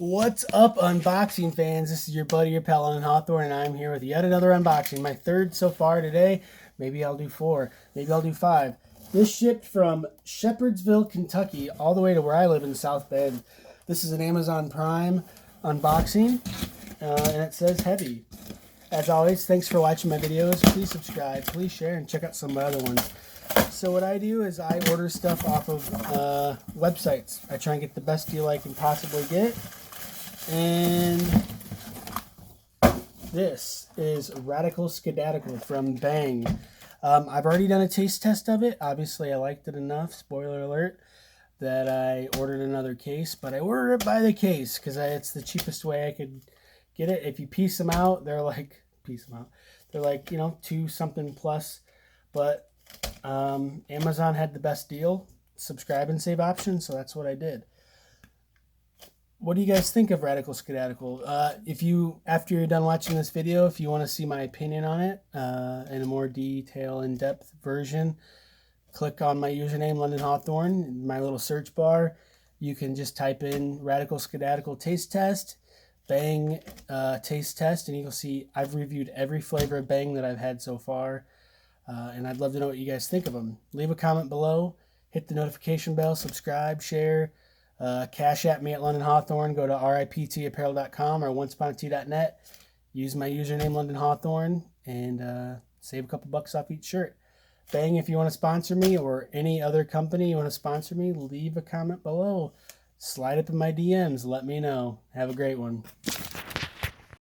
What's up, unboxing fans? This is your buddy, your pal, London Hawthorne, and I'm here with yet another unboxing. My third so far today. Maybe I'll do 4. Maybe I'll do 5. This shipped from Shepherdsville, Kentucky, all the way to where I live in South Bend. This is an Amazon Prime unboxing, and it says heavy. As always, thanks for watching my videos. Please subscribe, please share, and check out some of my other ones. So what I do is I order stuff off of websites. I try and get the best deal I can possibly get. And this is Radical SKADATTLE from Bang. I've already done a taste test of it. Obviously, I liked it enough, spoiler alert, that I ordered another case. But I ordered it by the case because it's the cheapest way I could get it. If you piece them out, they're like, they're like, you know, 2 something plus. But Amazon had the best deal, subscribe and save option, so that's what I did. What do you guys think of Radical SKADATTLE? After you're done watching this video, if you want to see my opinion on it in a more in-depth version, click on my username, London Hawthorne, in my little search bar. You can just type in Radical SKADATTLE taste test, Bang taste test, and you'll see I've reviewed every flavor of Bang that I've had so far. And I'd love to know what you guys think of them. Leave a comment below, hit the notification bell, subscribe, share, cash at me at London Hawthorne. Go to riptapparel.com or onceuponatea.net. Use my username London Hawthorne and save a couple bucks off each shirt. Bang, if you want to sponsor me or any other company you want to sponsor me, leave a comment below. Slide up in my DMs. Let me know. Have a great one.